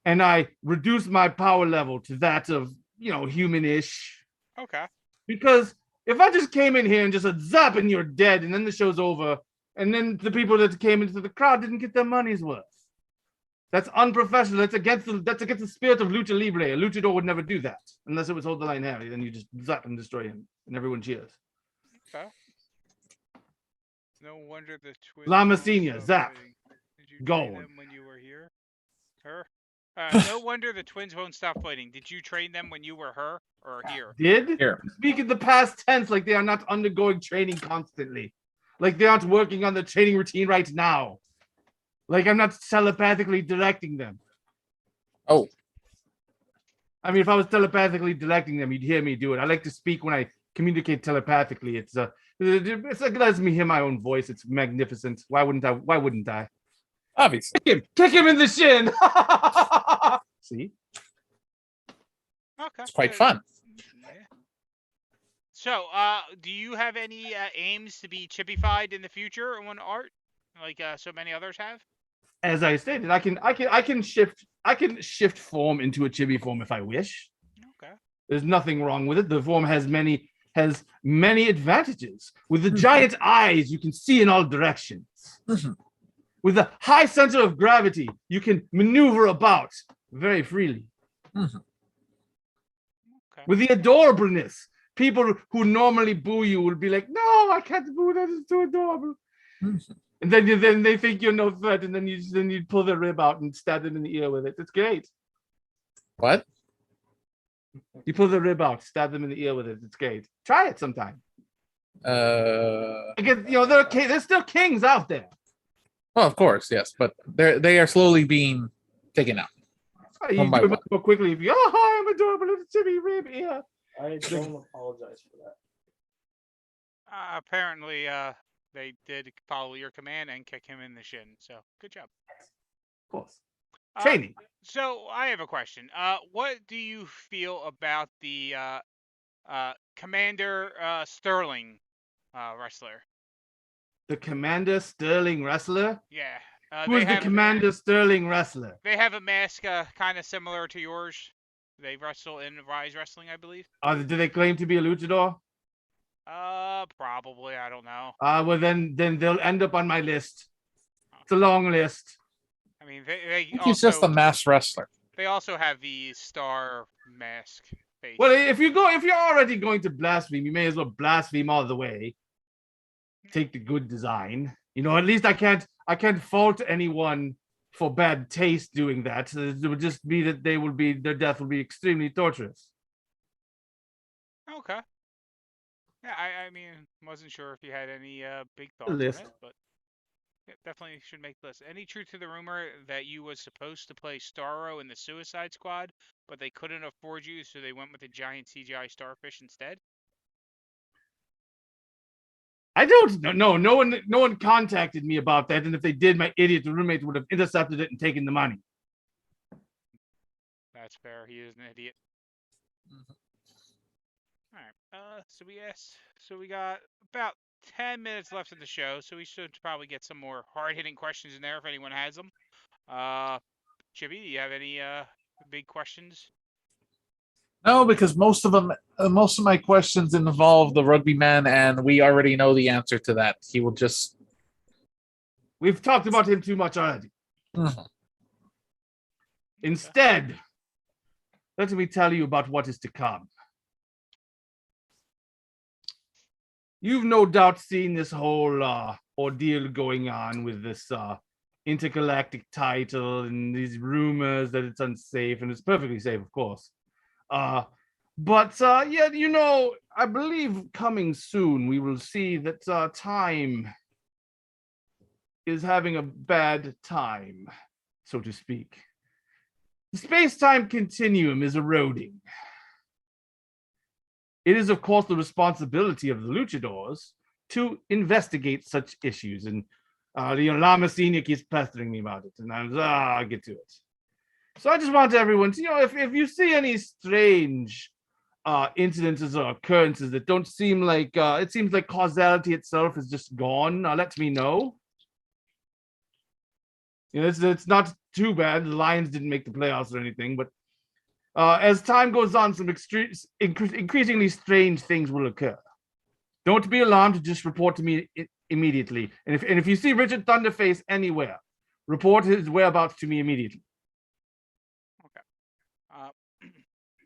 and I reduce my power level to that of human-ish. Okay. Because if I just came in here and just said zap and you're dead, and then the show's over, and then the people that came into the crowd didn't get their money's worth. That's unprofessional. That's against the spirit of lucha libre. A luchador would never do that unless it was Hold the Line Harry. Then you just zap and destroy him, and everyone cheers. Okay. No wonder the twins. Lama Senior, zap. Did you Go. train them when you were here? Her? No wonder the twins won't stop fighting. Did you train them when you were her or here? Did? Here. Speak in the past tense like they are not undergoing training constantly. Like they aren't working on the training routine right now. Like I'm not telepathically directing them. Oh. I mean, if I was telepathically directing them, you'd hear me do it. I like to speak when I communicate telepathically. It's like it lets me hear my own voice. It's magnificent. Why wouldn't I? Obviously. Kick him in the shin. See? Okay. It's quite fun. Yeah. So, do you have any aims to be chippified in the future on art, like so many others have? As I stated, I can shift form into a chibi form if I wish. Okay. There's nothing wrong with it. The form has many advantages. With the giant eyes, you can see in all directions. With a high center of gravity, you can maneuver about very freely. Okay. With the adorableness, people who normally boo you will be like, "No, I can't boo that. It's too adorable." And then they think you're no threat, and then you pull their rib out and stab them in the ear with it. It's great. What? You pull the rib out, stab them in the ear with it. It's great. Try it sometime. Again, there's still kings out there. Well, of course, yes, but they are slowly being taken out. You One by do it one. more quickly if you. Oh, hi, I'm adorable little chibi rib ear. I don't apologize for that. Apparently, they did follow your command and kick him in the shin. So, good job. Of course. Training. So, I have a question. What do you feel about the Commander Sterling wrestler? The Commander Sterling wrestler? Yeah. Who's the Commander Sterling wrestler? They have a mask kind of similar to yours. They wrestle in Rise Wrestling, I believe. Do they claim to be a luchador? Probably. I don't know. Well, then they'll end up on my list. It's a long list. I mean, they He's just a mass wrestler. They also have the star mask face. Well, if you're already going to blaspheme, you may as well blaspheme all the way. Take the good design. At least I can't fault anyone for bad taste doing that. It would just be that their death will be extremely torturous. Okay. Yeah, I mean, wasn't sure if you had any big thoughts on List. it, but yeah, definitely should make the list. Any truth to the rumor that you was supposed to play Starro in the Suicide Squad, but they couldn't afford you, so they went with a giant CGI starfish instead? I don't know. No one contacted me about that, and if they did, my idiot roommate would have intercepted it and taken the money. That's fair. He is an idiot. All right. So we got about 10 minutes left of the show, so we should probably get some more hard-hitting questions in there if anyone has them. Chippy, do you have any big questions? No, because most of my questions involve the rugby man, and we already know the answer to that. He will just. We've talked about him too much already. Mhm. Instead, let me tell you about what is to come. You've no doubt seen this whole ordeal going on with this intergalactic title and these rumors that it's unsafe, and it's perfectly safe, of course. But yeah, I believe coming soon we will see that time is having a bad time, so to speak. The space-time continuum is eroding. It is, of course, the responsibility of the luchadors to investigate such issues. And Lama Senior keeps pestering me about it, and I'll get to it. So I just want everyone to, if you see any strange incidences or occurrences that don't seem like, it seems like causality itself is just gone, let me know. It's not too bad. The Lions didn't make the playoffs or anything, but as time goes on, some increasingly strange things will occur. Don't be alarmed. Just report to me immediately. And if you see Richard Thunderface anywhere, report his whereabouts to me immediately. Okay.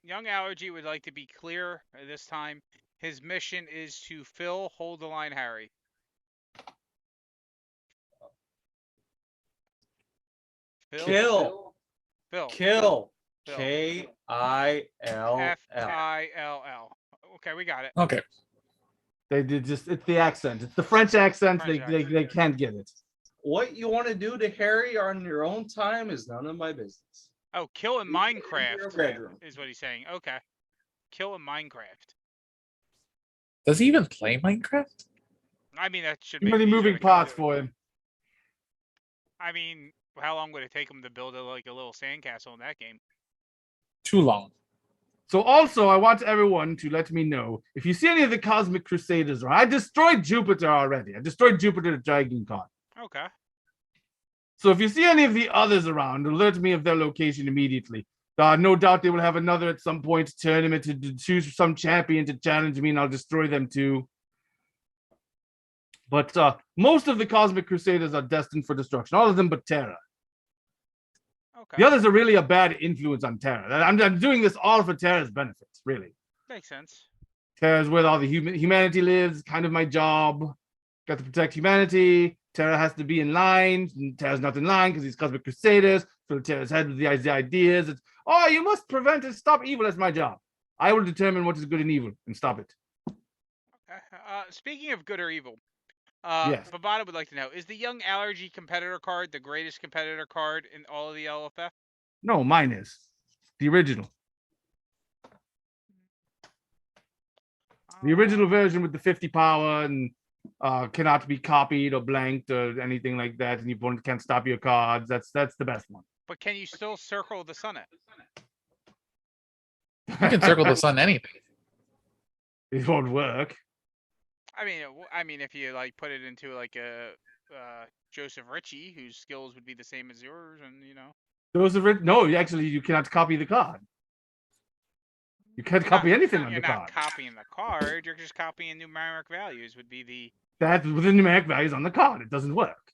Young Allergy would like to be clear this time. His mission is to hold the line, Harry. Kill. Phil. Kill. Phil. K-I-L-L. F-I-L-L. Okay, we got it. Okay. They did it's the accent. It's the French accent. French They can't get it. What you want to do to Harry on your own time is none of my business. Oh, kill in Your Minecraft bedroom. is what he's saying. Okay. Kill in Minecraft. Does he even play Minecraft? I mean, that should Too make many it easier moving to kill parts too. for him. I mean, how long would it take him to build a little sandcastle in that game? Too long. So also, I want everyone to let me know if you see any of the Cosmic Crusaders. I destroyed Jupiter already. I destroyed Jupiter at Dragon Con. Okay. So if you see any of the others around, alert me of their location immediately. No doubt they will have another at some point tournament to choose some champion to challenge me, and I'll destroy them too. But most of the Cosmic Crusaders are destined for destruction. All of them but Terra. Okay. The others are really a bad influence on Terra. I'm doing this all for Terra's benefits, really. Makes sense. Terra's where all the humanity lives, kind of my job. Got to protect humanity. Terra has to be in line. And Terra's not in line because he's Cosmic Crusaders. Fill Terra's head with the ideas. It's, you must prevent and stop evil. That's my job. I will determine what is good and evil and stop it. Okay. Speaking of good or evil, Yes. Bavada would like to know, is the Young Allergy competitor card the greatest competitor card in all of the LFF? No, mine is. The original. The original version with the 50 power and cannot be copied or blanked or anything like that, and your opponent can't stop your cards. That's the best one. But can you still circle the sun? You can circle the sun anything. It won't work. I mean, if you put it into a Joseph Ritchie, whose skills would be the same as yours, and No, actually, you cannot copy the card. You can't copy anything on the card. You're not copying the card. You're just copying numeric values. Would be the That's with the numeric values on the card. It doesn't work.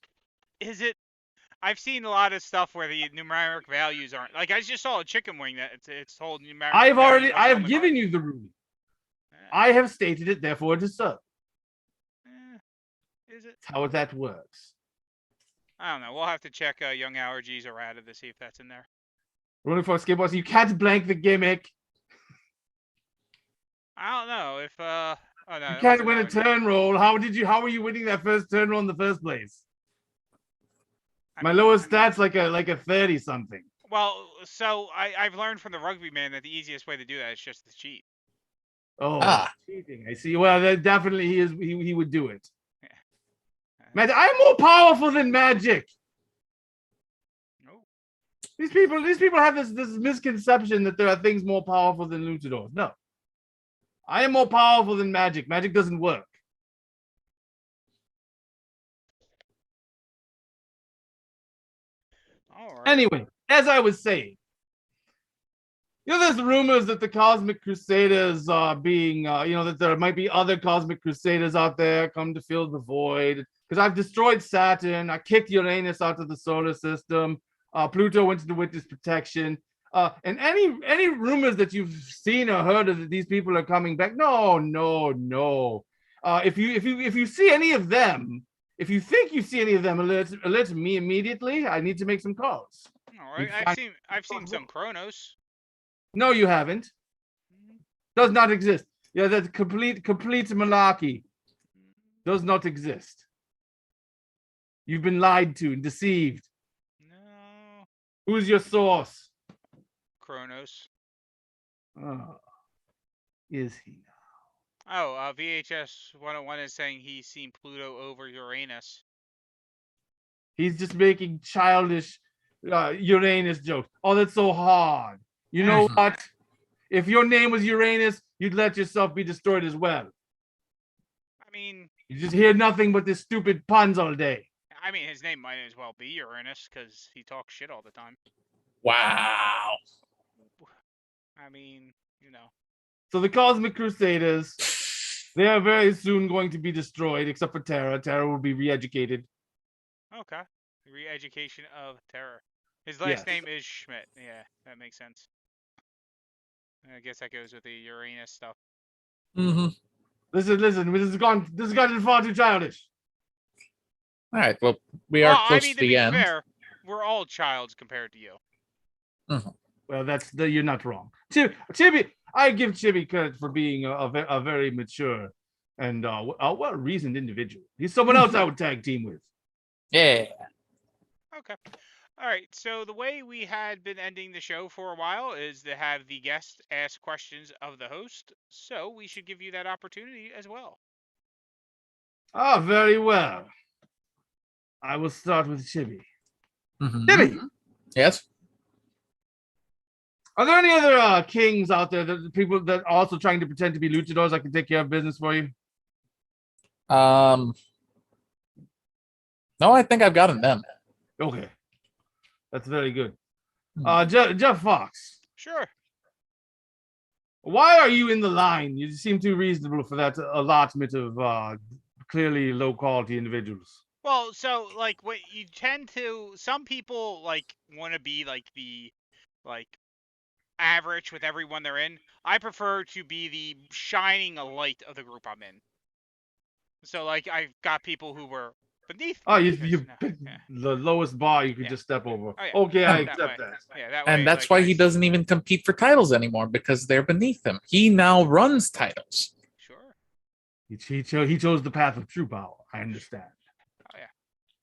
Is it? I've seen a lot of stuff where the numeric values aren't. I just saw a chicken wing that it's told numeric. I have given you the rule. I have stated it, therefore it is so. Is it? That's how that works. I don't know. We'll have to check Young Allergies errata to see if that's in there. Running for a skateboard, you can't blank the gimmick. I don't know if oh no. You can't win a turn roll. How were you winning that first turn roll in the first place? My lowest stats like a 30 something. Well, so I've learned from the rugby man that the easiest way to do that is just to cheat. Oh, cheating. I see. Well, that definitely he would do it. Magic. I'm more powerful than magic. No. These people have this misconception that there are things more powerful than luchadors. No. I am more powerful than magic. Magic doesn't work. All right. Anyway, as I was saying, there's rumors that the Cosmic Crusaders are being, that there might be other Cosmic Crusaders out there come to fill the void. Because I've destroyed Saturn, I kicked Uranus out of the solar system. Pluto went into witness protection. And any rumors that you've seen or heard of that these people are coming back? No. If you see any of them, if you think you see any of them, alert me immediately. I need to make some calls. All right. I've seen some Kronos. No, you haven't. Does not exist. Yeah, that's complete malarkey. Does not exist. You've been lied to and deceived. No. Who's your source? Kronos. Oh, is he now? Oh, VHS 101 is saying he's seen Pluto over Uranus. He's just making childish Uranus jokes. Oh, that's so hard. You know what? If your name was Uranus, you'd let yourself be destroyed as well. I mean, you just hear nothing but this stupid puns all day. I mean, his name might as well be Uranus because he talks shit all the time. Wow. I mean, So the Cosmic Crusaders, they are very soon going to be destroyed, except for Terra. Terra will be re-educated. Okay. Re-education of Terror. His last name is Schmidt. Yeah, that makes sense. I guess that goes with the Uranus stuff. Mm-hmm. Listen. This has gotten far too childish. All right. Well, we are close to the be end. Fair, we're all childs compared to you. Mm-hmm. Well, you're not wrong. Chibi, I give Chibi credit for being a very mature and well-reasoned individual. He's someone else I would tag team with. Yeah. Okay. All right. So the way we had been ending the show for a while is to have the guest ask questions of the host. So we should give you that opportunity as well. Ah, very well. I will start with Chibi. Mm-hmm. Chibi! Yes? Are there any other kings out there, that people that are also trying to pretend to be luchadors I can take care of business for you? No, I think I've gotten them. Okay. That's very good. Jeff Fox. Sure. Why are you in the line? You seem too reasonable for that allotment of clearly low-quality individuals. Well, so, what you tend to... Some people, want to be, the average with everyone they're in. I prefer to be the shining light of the group I'm in. So, I've got people who were beneath. Oh, you picked the lowest bar you could just step over. Oh, yeah. Okay, I accept that. Yeah, that way. And that's why he doesn't even compete for titles anymore, because they're beneath him. He now runs titles. Sure. He chose the path of true power. I understand.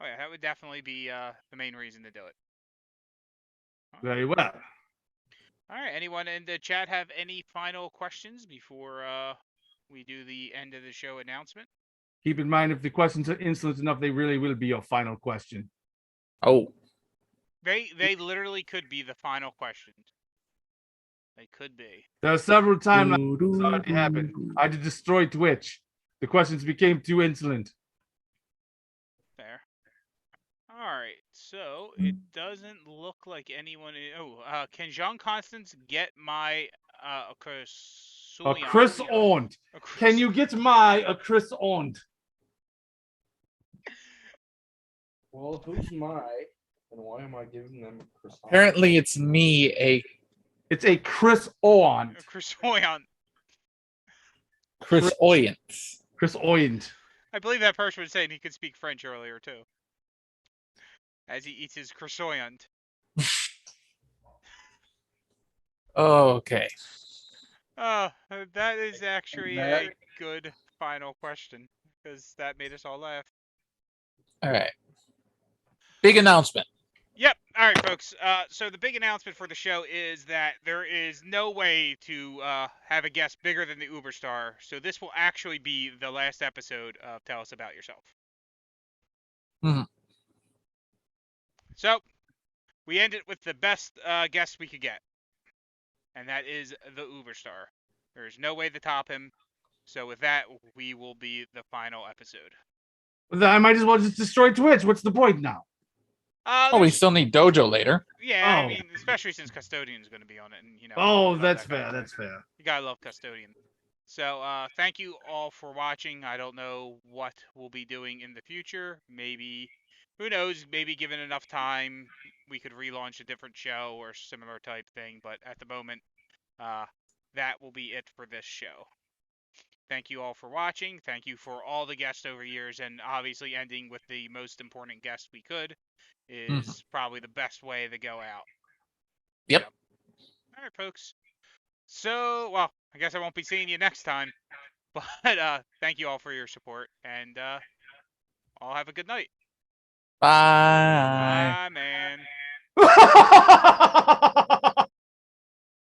Oh yeah, that would definitely be the main reason to do it. Very well. All right. Anyone in the chat have any final questions before we do the end of the show announcement? Keep in mind, if the questions are insolent enough, they really will be your final question. Oh. They literally could be the final question. They could be. There are several times it's already happened. I had to destroy Twitch. The questions became too insolent. Fair. All right. So it doesn't look like anyone. Can Jean Constance get my a croissant? Can you get my croissant? Well, who's my, and why am I giving them a croissant? Apparently, it's me. It's a croissant. A croissant. Croissant. Croissant. I believe that person was saying he could speak French earlier too, as he eats his croissant. Okay. That is actually a good final question, because that made us all laugh. All right. Big announcement. Yep. All right, folks. So the big announcement for the show is that there is no way to have a guest bigger than the Uberstar. So this will actually be the last episode of Tell Us About Yourself. Mhm. So we end it with the best guest we could get, and that is the Uberstar. There's no way to top him. So with that, we will be the final episode. Then I might as well just destroy Twitch. What's the point now? Oh, we still need Dojo later. Yeah, I Oh. mean, especially since Custodian's going to be on it, and Oh, love that's that guy. fair. That's fair. You gotta love Custodian. So, thank you all for watching. I don't know what we'll be doing in the future. Maybe, who knows? Maybe given enough time, we could relaunch a different show or similar type thing. But at the moment, that will be it for this show. Thank you all for watching. Thank you for all the guests over years, and obviously ending with the most important guest we could is probably the best way to go out. Yep. All right, folks. So, well, I guess I won't be seeing you next time, but thank you all for your support, and all have a good night. Bye. Bye, man.